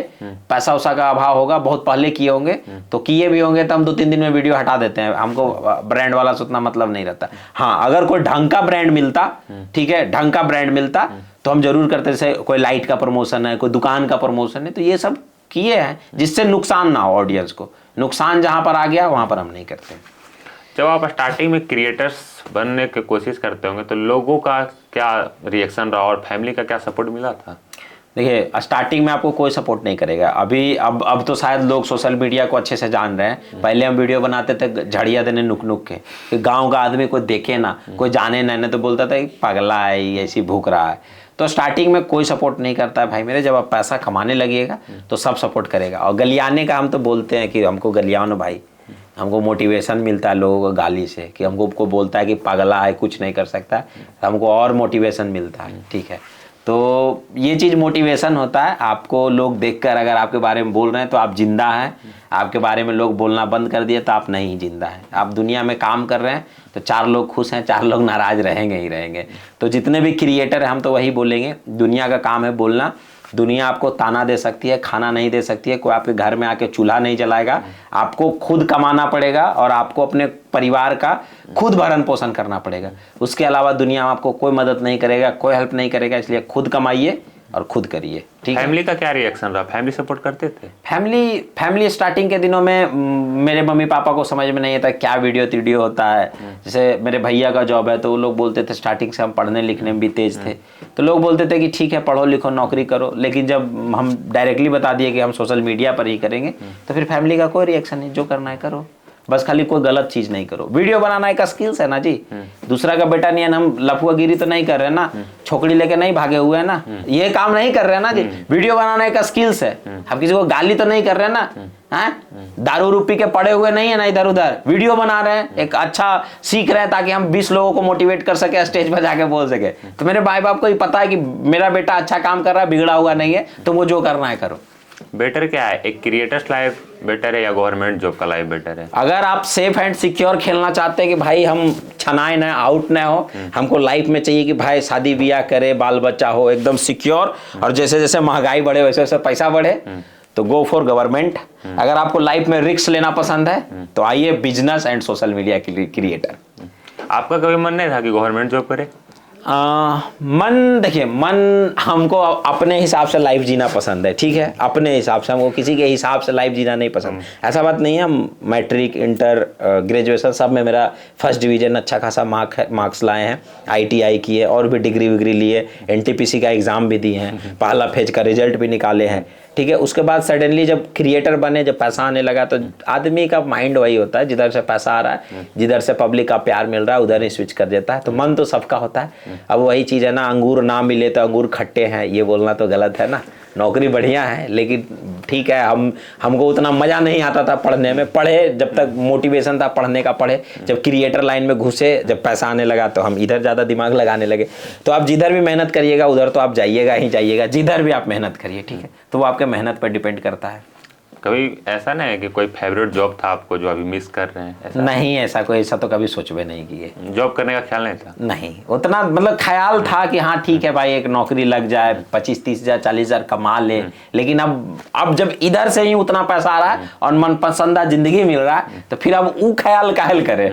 पैसा उसा का अभाव होगा, बहुत पहले किए होंगे तो किए भी होंगे, तो हम 2-3 दिन में वीडियो हटा देते हैं, हमको ब्रांड वाला से उतना मतलब नहीं रहता। हाँ, अगर कोई ढंग का ब्रांड मिलता, ठीक है, ढंग का ब्रांड मिलता तो हम जरूर करते। जैसे कोई लाइट का प्रमोशन है, कोई दुकान का प्रमोशन है, तो ये सब किए हैं जिससे नुकसान ना हो ऑडियंस को। नुकसान जहां पर आ गया वहां पर हम नहीं करते। जब आप स्टार्टिंग में क्रिएटर्स बनने की कोशिश करते होंगे तो लोगों का क्या रिएक्शन रहा और फैमिली का क्या सपोर्ट मिला था? देखिए, स्टार्टिंग में आपको कोई सपोर्ट नहीं करेगा। अब तो शायद लोग सोशल मीडिया को अच्छे से जान रहे हैं। पहले हम वीडियो बनाते थे झड़िया देने नुक नुक के, कि गांव का आदमी कोई देखे ना, कोई जाने ना, तो बोलता था कि पगला है, ऐसी भूख रहा है। तो स्टार्टिंग में कोई सपोर्ट नहीं करता है भाई मेरे। जब आप पैसा कमाने लगिएगा तो सब सपोर्ट करेगा। और गलियाने का हम तो बोलते हैं कि हमको गलियाओ ना भाई, हमको मोटिवेशन मिलता है लोगों को गाली से, कि हमको बोलता है कि पगला है, कुछ नहीं कर सकता है, हमको और मोटिवेशन मिलता है, ठीक है। तो ये चीज़ मोटिवेशन होता है। आपको लोग देखकर अगर आपके बारे में बोल रहे हैं तो आप जिंदा हैं, आपके बारे में लोग बोलना बंद कर दिए तो आप नहीं जिंदा हैं। आप दुनिया में काम कर रहे हैं तो 4 लोग खुश हैं, 4 लोग नाराज रहेंगे ही रहेंगे। तो जितने भी क्रिएटर हैं हम तो वही बोलेंगे, दुनिया का काम है बोलना। दुनिया आपको ताना दे सकती है, खाना नहीं दे सकती है, कोई आपके घर में आके चूल्हा नहीं जलाएगा। आपको खुद कमाना पड़ेगा और आपको अपने परिवार का खुद भरण पोषण करना पड़ेगा। उसके अलावा दुनिया में आपको कोई मदद नहीं करेगा, कोई हेल्प नहीं करेगा। इसलिए खुद कमाइए और खुद करिए, ठीक है। फैमिली का क्या रिएक्शन रहा? फैमिली सपोर्ट करते थे? फैमिली स्टार्टिंग के दिनों में मेरे मम्मी पापा को समझ में नहीं आता क्या वीडियो होता है। जैसे मेरे भैया का जॉब है तो वो लोग बोलते थे, स्टार्टिंग से हम पढ़ने लिखने में भी तेज थे, तो लोग बोलते थे कि ठीक है पढ़ो लिखो नौकरी करो। लेकिन जब हम डायरेक्टली बता दिए कि हम सोशल मीडिया पर ही करेंगे तो फिर फैमिली का कोई रिएक्शन नहीं, जो करना है करो, बस खाली कोई गलत चीज नहीं करो। वीडियो बनाना एक स्किल्स है ना जी, दूसरा का बेटा नहीं है ना, हम लफुआगिरी तो नहीं कर रहे ना, छोकरी लेके नहीं भागे हुए हैं ना, ये काम नहीं कर रहे हैं ना जी। वीडियो बनाना एक स्किल्स है। हम किसी को गाली तो नहीं कर रहे हैं ना, हैं दारू रूपी के पड़े हुए नहीं है ना इधर उधर, वीडियो बना रहे हैं, एक अच्छा सीख रहे हैं ताकि हम 20 लोगों को मोटिवेट कर सके, स्टेज पर जाके बोल सके। तो मेरे भाई बाप को ही पता है कि मेरा बेटा अच्छा काम कर रहा है, बिगड़ा हुआ नहीं है, तो वो जो करना है करो। बेटर क्या है, एक क्रिएटर्स लाइफ बेटर है या गवर्नमेंट जॉब का लाइफ बेटर है? अगर आप सेफ एंड सिक्योर खेलना चाहते हैं कि भाई हम छनाए ना, आउट ना हो, हमको लाइफ में चाहिए कि भाई शादी ब्याह करे, बाल बच्चा हो, एकदम सिक्योर, और जैसे जैसे महंगाई बढ़े वैसे वैसे पैसा बढ़े, तो गो फॉर गवर्नमेंट। अगर आपको लाइफ में रिस्क लेना पसंद है तो आइए business and social media creator. आपका कभी मन नहीं था कि गवर्नमेंट जॉब करे? मन देखिए, मन हमको अपने हिसाब से लाइफ जीना पसंद है, ठीक है, अपने हिसाब से। हमको किसी के हिसाब से लाइफ जीना नहीं पसंद। ऐसा बात नहीं है, मैट्रिक इंटर ग्रेजुएशन सब में मेरा फर्स्ट डिवीजन अच्छा खासा मार्क्स लाए हैं, ITI किए और भी डिग्री विग्री लिए, NTPC का एग्ज़ाम भी दिए हैं, पहला फेज का रिजल्ट भी निकाले हैं, ठीक है। उसके बाद सडनली जब क्रिएटर बने, जब पैसा आने लगा, तो आदमी का माइंड वही होता है, जिधर से पैसा आ रहा है, जिधर से पब्लिक का प्यार मिल रहा है, उधर ही स्विच कर देता है। तो मन तो सबका होता है। अब वही चीज़ है ना, अंगूर ना मिले तो अंगूर खट्टे हैं, ये बोलना तो गलत है ना। नौकरी बढ़िया है लेकिन ठीक है, हमको उतना मज़ा नहीं आता था पढ़ने में। पढ़े जब तक मोटिवेशन था पढ़ने का पढ़े, जब क्रिएटर लाइन में घुसे, जब पैसा आने लगा तो हम इधर ज़्यादा दिमाग लगाने लगे। तो आप जिधर भी मेहनत करिएगा उधर तो आप जाइएगा ही जाइएगा, जिधर भी आप मेहनत करिए, ठीक है, तो वो आपके मेहनत पर डिपेंड करता है। कभी ऐसा नहीं है कि कोई फेवरेट जॉब था आपको जो अभी मिस कर रहे हैं? ऐसा नहीं, ऐसा तो कभी सोचबे नहीं किए। जॉब करने का ख्याल नहीं था? नहीं, उतना मतलब ख्याल था कि हाँ ठीक है भाई, एक नौकरी लग जाए, 25-30 हज़ार 40 हज़ार कमा ले, लेकिन अब जब इधर से ही उतना पैसा आ रहा है और मनपसंदा जिंदगी मिल रहा है, तो फिर अब वो ख्याल काहे करे।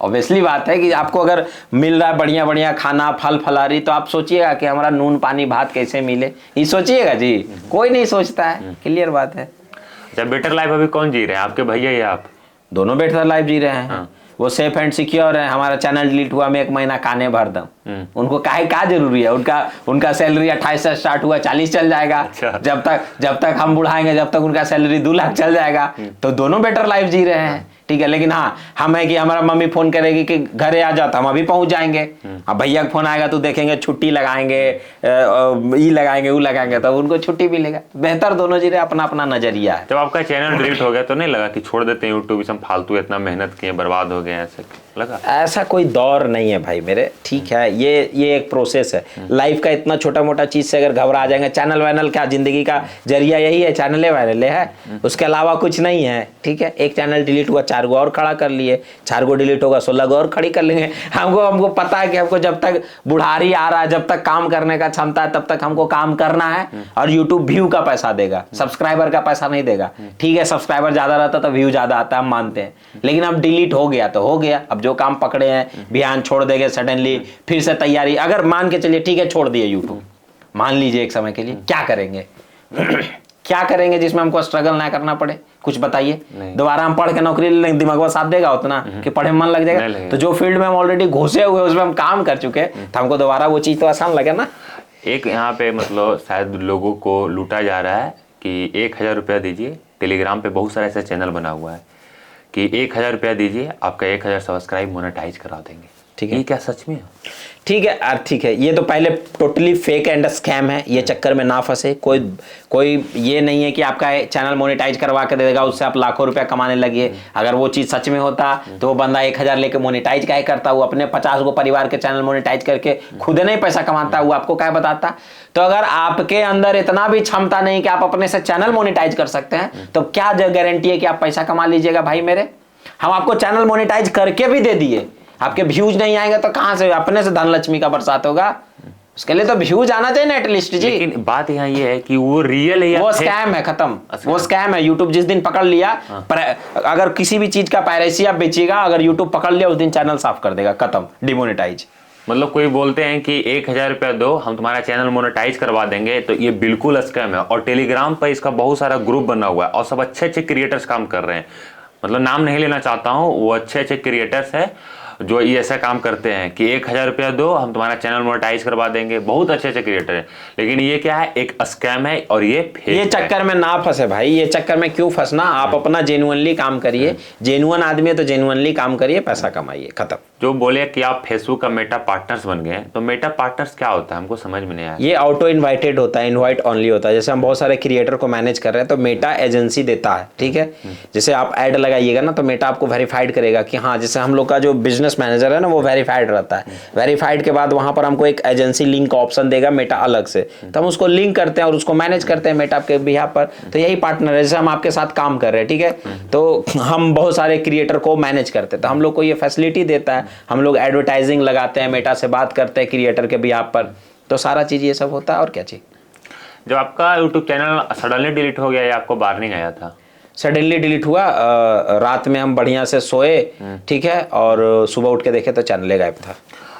ऑब्वियसली बात है कि आपको अगर मिल रहा है बढ़िया बढ़िया खाना, फल फलारी, तो आप सोचिएगा कि हमारा नून पानी भात कैसे मिले, ये सोचिएगा जी। कोई नहीं सोचता है, क्लियर बात है। अच्छा, बेटर लाइफ अभी कौन जी रहे हैं, आपके भैया या आप? दोनों बेटर लाइफ जी रहे हैं। वो सेफ एंड सिक्योर है। हमारा चैनल डिलीट हुआ, मैं 1 महीना काने भर दूं, उनको काहे का जरूरी है? उनका सैलरी 28 से स्टार्ट हुआ, 40 चल जाएगा। अच्छा। जब तक हम बुढ़ाएंगे, जब तक उनका सैलरी 2 लाख चल जाएगा। तो दोनों बेटर लाइफ जी रहे हैं, ठीक है। लेकिन हाँ, हम है कि हमारा मम्मी फोन करेगी कि घरे आ जाता, हम अभी पहुंच जाएंगे। अब भैया का फोन आएगा तो देखेंगे, छुट्टी लगाएंगे, ई लगाएंगे, वो लगाएंगे, तो उनको छुट्टी मिलेगा। बेहतर दोनों जी रहे, अपना अपना नजरिया है। जब आपका चैनल डिलीट हो गया तो नहीं लगा कि छोड़ देते हैं यूट्यूब, हम फालतू इतना मेहनत किए, बर्बाद हो गए, ऐसे लगा? ऐसा कोई दौर नहीं है भाई मेरे, ठीक है। ये एक प्रोसेस है लाइफ का। इतना छोटा मोटा चीज से अगर घबरा जाएंगे, चैनल वैनल क्या, जिंदगी का जरिया यही है, चैनल वैनल है, उसके अलावा कुछ नहीं है, ठीक है। एक चैनल डिलीट हुआ, 4 गो और खड़ा कर लिए, 4 गो डिलीट होगा, 16 गो और खड़ी कर लेंगे। हमको पता है कि हमको जब तक बुढ़ारी आ रहा है, जब तक काम करने का क्षमता है, तब तक हमको काम करना है। और यूट्यूब व्यू का पैसा देगा, सब्सक्राइबर का पैसा नहीं देगा, ठीक है। सब्सक्राइबर ज्यादा रहता तो व्यू ज्यादा आता है, हम मानते हैं। लेकिन अब डिलीट हो गया तो हो गया। अब जो काम पकड़े हैं, बिहान छोड़ देंगे सडनली, फिर से तैयारी। अगर मान के चलिए ठीक है, छोड़ दिए यूट्यूब, मान लीजिए एक समय के लिए, क्या करेंगे? क्या करेंगे जिसमें हमको स्ट्रगल ना करना पड़े? कुछ बताइए। दोबारा हम पढ़ के नौकरी ले लेंगे, दिमाग साथ देगा उतना कि पढ़े में मन लग जाएगा? तो जो फील्ड में हम ऑलरेडी घुसे हुए, उसमें हम काम कर चुके हैं, तो हमको दोबारा वो चीज तो आसान लगे ना। एक यहाँ पे मतलब शायद लोगों को लूटा जा रहा है कि 1000 रुपया दीजिए। टेलीग्राम पे बहुत सारा ऐसा चैनल बना हुआ है कि 1000 रुपया दीजिए, आपका 1000 सब्सक्राइब मोनेटाइज करा देंगे। ठीक है, ये क्या सच में है? ठीक है, ठीक है। ये तो पहले टोटली फेक एंड स्कैम है, ये चक्कर में ना फंसे। कोई ये नहीं है कि आपका चैनल मोनेटाइज करवा के देगा, उससे आप लाखों रुपया कमाने लगिए। अगर वो चीज सच में होता तो वो बंदा 1000 लेके मोनेटाइज काहे करता? वो अपने 50 गो परिवार के चैनल मोनेटाइज करके खुद नहीं पैसा कमाता, वो आपको क्या बताता? तो अगर आपके अंदर इतना भी क्षमता नहीं कि आप अपने से चैनल मोनेटाइज कर सकते हैं, तो क्या गारंटी है कि आप पैसा कमा लीजिएगा? भाई मेरे, हम आपको चैनल मोनेटाइज करके भी दे दिए, आपके व्यूज नहीं आएंगे तो कहां से अपने से धन लक्ष्मी का बरसात होगा? उसके लिए तो व्यूज आना चाहिए ना एटलीस्ट जी। लेकिन बात यहाँ ये है कि वो रियल है या वो स्कैम है, खत्म। वो स्कैम है। यूट्यूब जिस दिन पकड़ लिया, अगर किसी भी चीज का पायरेसी आप बेचिएगा, अगर यूट्यूब पकड़ लिया, उस दिन चैनल साफ कर देगा, खत्म, डिमोनेटाइज। मतलब कोई बोलते हैं कि 1000 रुपया दो, हम तुम्हारा चैनल मोनेटाइज करवा देंगे, तो ये बिल्कुल स्कैम है। और टेलीग्राम पर इसका बहुत सारा ग्रुप बना हुआ है और सब अच्छे अच्छे क्रिएटर्स काम कर रहे हैं। मतलब नाम नहीं लेना चाहता हूँ, वो अच्छे अच्छे क्रिएटर्स है जो ये ऐसा काम करते हैं कि 1000 रुपया दो, हम तुम्हारा चैनल मोनेटाइज करवा देंगे। बहुत अच्छे अच्छे क्रिएटर हैं, लेकिन ये क्या है, एक स्कैम है और ये फेक है। ये चक्कर में ना फंसे भाई, ये चक्कर में क्यों फंसना? आप अपना जेन्युइनली काम करिए, जेन्युइन आदमी है तो जेन्युइनली काम करिए, पैसा कमाइए, खत्म। जो बोले कि आप फेसबुक का मेटा पार्टनर्स बन गए, तो मेटा पार्टनर्स क्या होता है? हमको समझ में नहीं आया। ये ऑटो इनवाइटेड होता है, इनवाइट ओनली होता है। जैसे हम बहुत सारे क्रिएटर को मैनेज कर रहे हैं, तो मेटा एजेंसी देता है, ठीक है। जैसे आप ऐड लगाइएगा ना, तो मेटा आपको वेरीफाइड करेगा कि हाँ, जैसे हम लोग का जो बिजनेस मैनेजर है ना, वो वेरीफाइड रहता है। वेरीफाइड के बाद वहां पर हमको एक एजेंसी लिंक का ऑप्शन देगा मेटा अलग से, तो हम उसको लिंक करते हैं और उसको मैनेज करते हैं मेटा के बिहाफ पर। तो यही पार्टनर है, जैसे हम आपके साथ काम कर रहे हैं, ठीक है। तो हम बहुत सारे क्रिएटर को मैनेज करते हैं, तो हम लोग को ये फैसिलिटी देता है। हम लोग एडवर्टाइजिंग लगाते हैं, मेटा से बात करते हैं क्रिएटर के बिहाफ पर, तो सारा चीज ये सब होता है। और क्या चीज? जब आपका यूट्यूब चैनल सडनली डिलीट हो गया या आपको वार्निंग आया था? सडनली डिलीट हुआ। रात में हम बढ़िया से सोए, ठीक है, और सुबह उठ के देखे तो चैनल गायब था।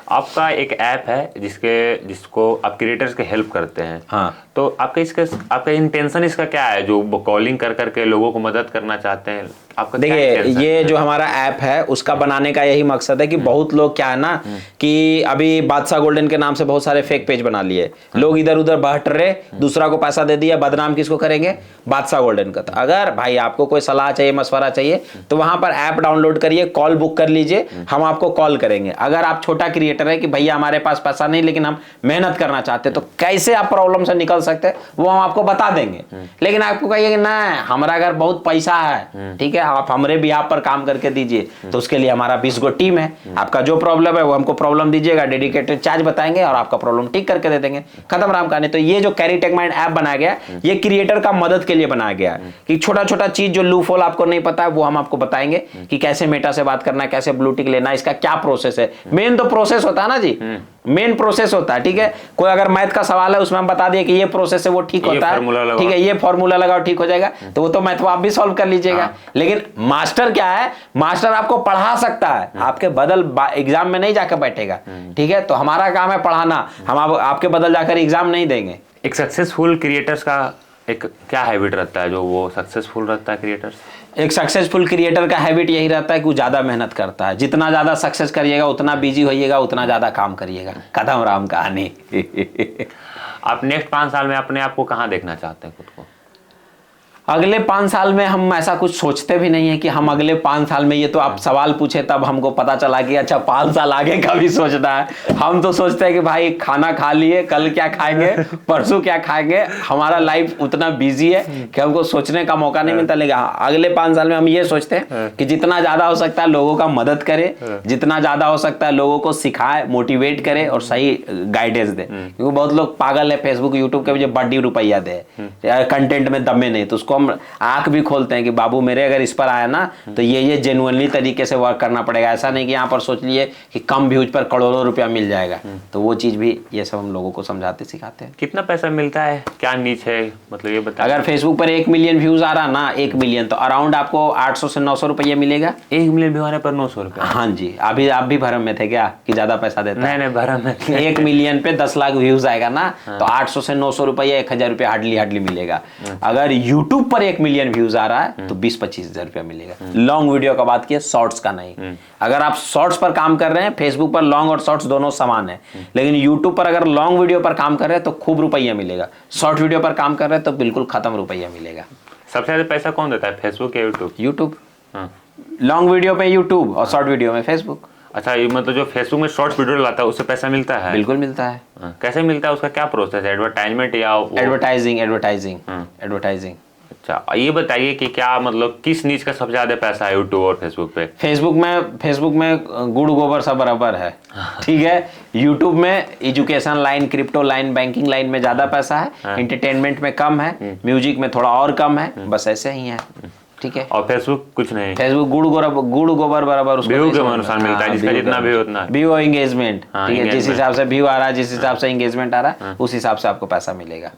आपका एक ऐप है जिसको आप क्रिएटर्स के हेल्प करते हैं। हाँ, तो आपका इंटेंशन इसका क्या है, जो कॉलिंग कर करके लोगों को मदद करना चाहते हैं? आपका देखिए, ये जो हमारा ऐप है उसका बनाने का यही मकसद है कि बहुत लोग क्या है ना कि अभी बादशाह गोल्डन के नाम से बहुत सारे फेक पेज बना लिए लोग, इधर उधर बहट रहे, दूसरा को पैसा दे दिया, बदनाम किसको करेंगे? बादशाह गोल्डन का। तो अगर भाई आपको कोई सलाह चाहिए, मशवरा चाहिए, तो वहां पर ऐप डाउनलोड करिए, कॉल बुक कर लीजिए, हम आपको कॉल करेंगे। अगर आप छोटा क्रिएटर है कि भैया हमारे पास पैसा नहीं लेकिन हम मेहनत करना चाहते हैं, तो कैसे आप प्रॉब्लम से निकल सकते हैं वो हम आपको बता देंगे। लेकिन आपको कहिए कि ना हमारा अगर बहुत पैसा है, ठीक है, आप हमारे भी आप पर काम करके दीजिए, तो उसके लिए हमारा 20 गो टीम है, आपका जो प्रॉब्लम है वो हमको प्रॉब्लम दीजिएगा, डेडिकेटेड चार्ज बताएंगे और आपका प्रॉब्लम ठीक करके दे देंगे, खत्म राम कहानी। तो ये जो कैरी टेक माइंड ऐप बनाया गया, ये क्रिएटर का मदद के लिए बनाया गया कि छोटा छोटा चीज जो लूप होल आपको नहीं पता है वो हम आपको बताएंगे कि कैसे मेटा से बात करना है, कैसे ब्लू टिक लेना है, इसका क्या प्रोसेस है। मेन तो प्रोसेस होता है ना जी, मेन प्रोसेस होता है, ठीक है। कोई अगर मैथ का सवाल है उसमें हम बता दिए कि ये प्रोसेस है वो ठीक होता है, ठीक है, ये फॉर्मूला लगाओ ठीक हो जाएगा, तो वो तो मैथ आप भी सॉल्व कर लीजिएगा। लेकिन मास्टर क्या है, मास्टर आपको पढ़ा सकता है, आपके बदल एग्जाम में नहीं जाकर बैठेगा, ठीक है। तो हमारा काम है पढ़ाना, हम आपके बदल जाकर एग्जाम नहीं देंगे। एक सक्सेसफुल क्रिएटर्स का एक क्या हैबिट रहता है जो वो सक्सेसफुल रहता है क्रिएटर्स? एक सक्सेसफुल क्रिएटर का हैबिट यही रहता है कि वो ज़्यादा मेहनत करता है। जितना ज़्यादा सक्सेस करिएगा, उतना बिजी होइएगा, उतना ज़्यादा काम करिएगा, खत्म राम कहानी। आप नेक्स्ट 5 साल में अपने आप को कहाँ देखना चाहते हैं खुद को? अगले 5 साल में हम ऐसा कुछ सोचते भी नहीं है कि हम अगले 5 साल में, ये तो आप सवाल पूछे तब हमको पता चला कि अच्छा 5 साल आगे का भी सोचना है। हम तो सोचते हैं कि भाई खाना खा लिए, कल क्या खाएंगे, परसों क्या खाएंगे। हमारा लाइफ उतना बिजी है कि हमको सोचने का मौका नहीं मिलता। लेकिन हाँ, अगले 5 साल में हम ये सोचते हैं कि जितना ज्यादा हो सकता है लोगों का मदद करे, जितना ज्यादा हो सकता है लोगों को सिखाए, मोटिवेट करे और सही गाइडेंस दे। क्योंकि बहुत लोग पागल है, फेसबुक यूट्यूब के मुझे बड़ी रुपया दे, कंटेंट में दमे नहीं, तो उसको हम आंख भी खोलते हैं कि बाबू मेरे अगर इस पर आया ना तो ये जेन्युइनली तरीके से वर्क करना पड़ेगा। ऐसा नहीं कि यहाँ पर सोच लिए कि कम व्यूज पर करोड़ों रुपया मिल जाएगा। तो वो चीज भी ये सब हम लोगों को समझाते सिखाते हैं। कितना पैसा मिलता है, क्या नीच है, मतलब ये बताइए। अगर फेसबुक पर 1 मिलियन व्यूज आ रहा ना, 1 मिलियन, तो अराउंड आपको 800 से 900 रुपये मिलेगा। 1 मिलियन व्यू आने पर 900 रुपये? हाँ जी। अभी आप भी भरम में थे क्या कि ज्यादा पैसा देता है? नहीं भरम में। 1 मिलियन पे 10 लाख व्यूज आएगा ना, तो 800 से 900 रुपये, 1000 रुपये हार्डली मिलेगा। अगर यूट्यूब पर 1 मिलियन व्यूज आ रहा है तो 20-25 हजार रुपया मिलेगा। लॉन्ग वीडियो का बात किया, शॉर्ट्स का नहीं। अगर आप शॉर्ट्स पर काम कर रहे हैं, फेसबुक पर लॉन्ग और शॉर्ट्स दोनों समान है, लेकिन यूट्यूब पर अगर लॉन्ग वीडियो पर काम कर रहे हैं तो खूब रुपया मिलेगा, शॉर्ट वीडियो पर काम कर रहे हैं तो बिल्कुल खत्म रुपया मिलेगा। सबसे ज्यादा पैसा कौन देता है, फेसबुक या यूट्यूब? यूट्यूब। लॉन्ग वीडियो पे यूट्यूब और शॉर्ट वीडियो में फेसबुक। अच्छा, ये मतलब जो फेसबुक में शॉर्ट वीडियो लाता है उससे पैसा मिलता है? बिल्कुल मिलता है। कैसे मिलता है, उसका क्या प्रोसेस है? एडवर्टाइजमेंट या एडवर्टाइजिंग। अच्छा, ये बताइए कि क्या मतलब किस नीच का सबसे ज्यादा पैसा है यूट्यूब और फेसबुक पे? फेसबुक में गुड़ गोबर सब बराबर है, ठीक है। यूट्यूब में education line, crypto line, banking line में ज्यादा पैसा है, एंटरटेनमेंट में कम है, म्यूजिक में थोड़ा और कम है, बस ऐसे ही है, ठीक है। और फेसबुक कुछ नहीं? फेसबुक गुड़ गोबर बराबर व्यू के अनुसार मिलता है, जिसका जितना व्यू उतना व्यू और एंगेजमेंट, ठीक है। जिस हिसाब से व्यू आ रहा है, जिस हिसाब से एंगेजमेंट आ रहा है, उस हिसाब से आपको पैसा मिलेगा।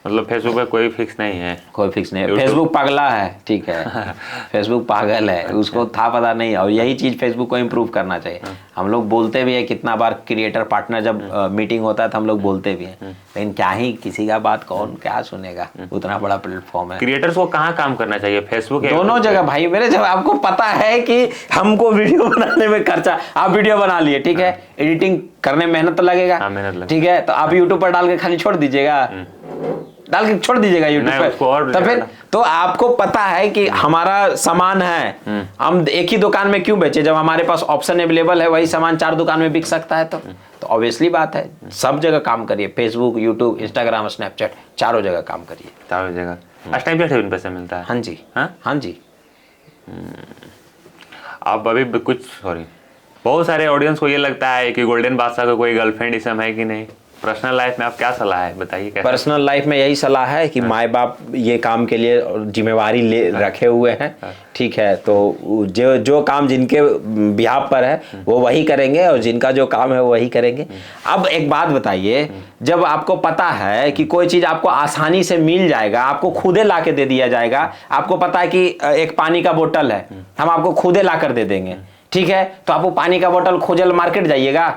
मतलब फेसबुक पे कोई फिक्स नहीं है? कोई फिक्स नहीं है। फेसबुक पागला है, ठीक है। फेसबुक पागल है, उसको था पता नहीं, और यही चीज फेसबुक को इम्प्रूव करना चाहिए। हम लोग बोलते भी है, कितना बार क्रिएटर पार्टनर जब मीटिंग होता है तो हम लोग बोलते भी हैं, लेकिन क्या ही किसी का बात कौन क्या सुनेगा, उतना बड़ा प्लेटफॉर्म है। क्रिएटर्स को कहाँ काम करना चाहिए, फेसबुक? दोनों जगह भाई मेरे। जब आपको पता है कि हमको वीडियो बनाने में खर्चा, आप वीडियो बना लिए, ठीक है, एडिटिंग करने में मेहनत तो लगेगा, ठीक है, तो आप यूट्यूब पर डाल के खाली छोड़ दीजिएगा, यूट्यूब पर, तो फिर तो आपको पता है कि हमारा सामान है, हम एक ही दुकान में क्यों बेचे, जब हमारे पास ऑप्शन अवेलेबल है, वही सामान 4 दुकान में बिक सकता है। तो ऑब्वियसली बात है, सब जगह काम करिए, फेसबुक, यूट्यूब, इंस्टाग्राम, स्नैपचैट, चारों जगह काम करिए। चारों जगह स्नैपचैट पैसा मिलता है? हाँ जी, हाँ जी। आप अभी कुछ बहुत सारे ऑडियंस को ये लगता है कि गोल्डन बादशाह का कोई गर्लफ्रेंड इसम है कि नहीं। पर्सनल लाइफ में आप क्या सलाह है बताइए? पर्सनल लाइफ में यही सलाह है कि माँ बाप ये काम के लिए जिम्मेवारी ले रखे हुए हैं, ठीक है। तो जो काम जिनके बिहाफ पर है वो वही करेंगे, और जिनका जो काम है वो वही करेंगे। अब एक बात बताइए, जब आपको पता है कि कोई चीज़ आपको आसानी से मिल जाएगा, आपको खुदे ला के दे दिया जाएगा, आपको पता है कि एक पानी का बोतल है, हम आपको खुदे ला कर दे देंगे, ठीक है, तो आप वो पानी का बोतल खोजल मार्केट जाइएगा?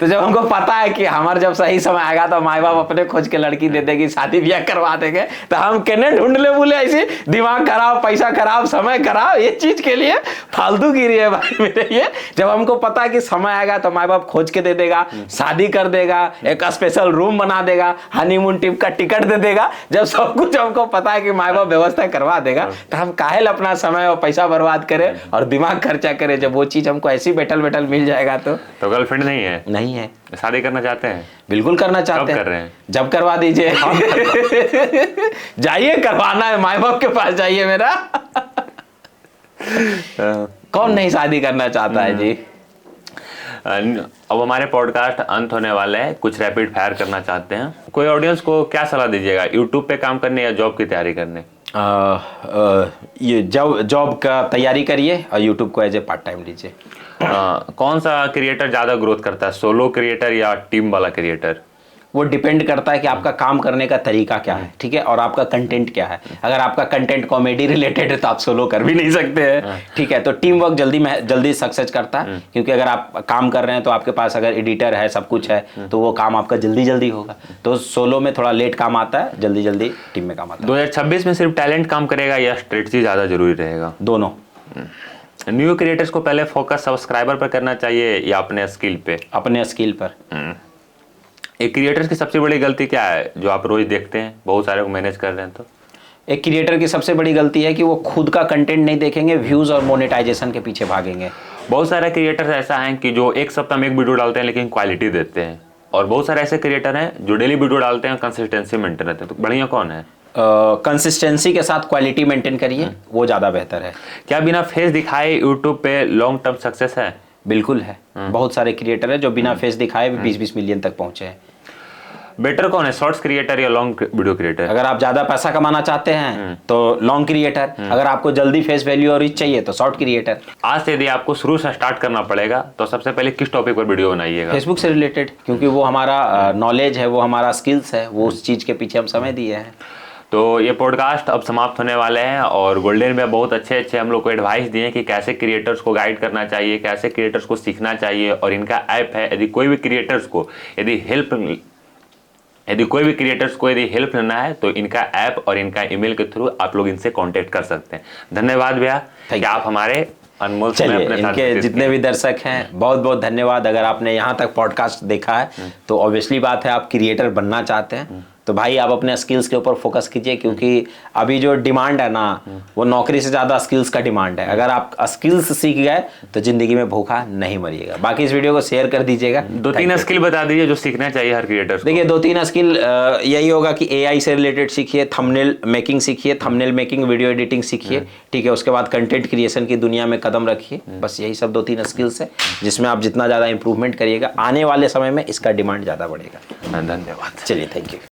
तो जब हमको पता है कि हमारा जब सही समय आएगा तो माँ बाप अपने खोज के लड़की दे देगी, शादी ब्याह करवा देंगे, तो हम कहने ढूंढ ले बोले ऐसे दिमाग खराब, पैसा खराब, समय खराब, ये चीज के लिए फालतू गिरी है भाई मेरे। ये जब हमको पता है कि समय आएगा तो माँ बाप खोज के दे देगा, शादी कर देगा, एक स्पेशल रूम बना देगा, हनीमून ट्रिप का टिकट दे देगा, जब सब कुछ हमको पता है कि माँ बाप व्यवस्था करवा देगा, तो हम काहे अपना समय और पैसा बर्बाद करें और दिमाग खर्चा करें, जब वो चीज हमको ऐसी बैठल बैठल मिल जाएगा। तो गर्लफ्रेंड नहीं है? ही है। शादी करना चाहते हैं? बिल्कुल करना चाहते हैं। कर रहे हैं? जब करवा दीजिए। जाइए, करवाना है, माँ बाप के पास जाइए मेरा। कौन नहीं शादी करना चाहता है जी। अब हमारे पॉडकास्ट अंत होने वाले हैं, कुछ रैपिड फायर करना चाहते हैं। कोई ऑडियंस को क्या सलाह दीजिएगा, यूट्यूब पे काम करने या जॉब की तैयारी करने? ये जॉब का तैयारी करिए और यूट्यूब को एज ए पार्ट टाइम लीजिए। कौन सा क्रिएटर ज़्यादा ग्रोथ करता है, सोलो क्रिएटर या टीम वाला क्रिएटर? वो डिपेंड करता है कि आपका काम करने का तरीका क्या है, ठीक है, और आपका कंटेंट क्या है। अगर आपका कंटेंट कॉमेडी रिलेटेड है तो आप सोलो कर भी नहीं सकते हैं, ठीक है। तो टीम वर्क जल्दी सक्सेस करता है, क्योंकि अगर आप काम कर रहे हैं तो आपके पास अगर एडिटर है, सब कुछ है, तो वो काम आपका जल्दी होगा। तो सोलो में थोड़ा लेट काम आता है, जल्दी टीम में काम आता है। 2026 में सिर्फ टैलेंट काम करेगा या स्ट्रेटजी ज़्यादा जरूरी रहेगा? दोनों। न्यू क्रिएटर्स को पहले फोकस सब्सक्राइबर पर करना चाहिए या अपने स्किल पे? अपने स्किल पर। एक क्रिएटर्स की सबसे बड़ी गलती क्या है जो आप रोज देखते हैं, बहुत सारे को मैनेज कर रहे हैं? तो एक क्रिएटर की सबसे बड़ी गलती है कि वो खुद का कंटेंट नहीं देखेंगे, व्यूज और मोनेटाइजेशन के पीछे भागेंगे। बहुत सारे क्रिएटर्स ऐसा हैं कि जो एक सप्ताह में एक वीडियो डालते हैं लेकिन क्वालिटी देते हैं, और बहुत सारे ऐसे क्रिएटर हैं जो डेली वीडियो डालते हैं, कंसिस्टेंसी मेंटेन रहते हैं। तो बढ़िया कौन है? कंसिस्टेंसी के साथ क्वालिटी मेंटेन करिए, वो ज़्यादा बेहतर है। क्या बिना फेस दिखाए यूट्यूब पे लॉन्ग टर्म सक्सेस है? बिल्कुल है। बहुत सारे क्रिएटर है जो बिना फेस दिखाए भी 20-20 मिलियन तक पहुंचे हैं। बेटर कौन है, शॉर्ट्स क्रिएटर या लॉन्ग वीडियो क्रिएटर? अगर आप ज्यादा पैसा कमाना चाहते हैं तो लॉन्ग क्रिएटर, अगर आपको जल्दी फेस वैल्यू और रीच चाहिए तो शॉर्ट क्रिएटर। आज से यदि आपको शुरू से स्टार्ट करना पड़ेगा तो सबसे पहले किस टॉपिक पर वीडियो बनाइएगा? फेसबुक से रिलेटेड, क्योंकि वो हमारा नॉलेज है, वो हमारा स्किल्स है, वो उस चीज के पीछे हम समय दिए हैं। तो ये पॉडकास्ट अब समाप्त होने वाले हैं, और गोल्डन में बहुत अच्छे हम लोग को एडवाइस दिए कि कैसे क्रिएटर्स को गाइड करना चाहिए, कैसे क्रिएटर्स को सीखना चाहिए, और इनका ऐप है। यदि कोई भी क्रिएटर्स को यदि हेल्प लेना है तो इनका ऐप और इनका ईमेल के थ्रू आप लोग इनसे कांटेक्ट कर सकते हैं। धन्यवाद भैया कि आप हमारे अनमोल समय अपने साथ। इनके जितने भी दर्शक हैं बहुत बहुत धन्यवाद। अगर आपने यहाँ तक पॉडकास्ट देखा है तो ऑब्वियसली बात है आप क्रिएटर बनना चाहते हैं, तो भाई आप अपने स्किल्स के ऊपर फोकस कीजिए, क्योंकि अभी जो डिमांड है ना, वो नौकरी से ज़्यादा स्किल्स का डिमांड है। अगर आप स्किल्स सीख गए तो ज़िंदगी में भूखा नहीं मरिएगा। बाकी इस वीडियो को शेयर कर दीजिएगा। 2-3 स्किल बता दीजिए जो सीखना चाहिए हर क्रिएटर को। देखिए 2-3 स्किल यही होगा कि AI से रिलेटेड सीखिए, थंबनेल मेकिंग सीखिए, थंबनेल मेकिंग, वीडियो एडिटिंग सीखिए, ठीक है। उसके बाद कंटेंट क्रिएशन की दुनिया में कदम रखिए। बस यही सब 2-3 स्किल्स है जिसमें आप जितना ज़्यादा इंप्रूवमेंट करिएगा, आने वाले समय में इसका डिमांड ज़्यादा बढ़ेगा। धन्यवाद। चलिए, थैंक यू।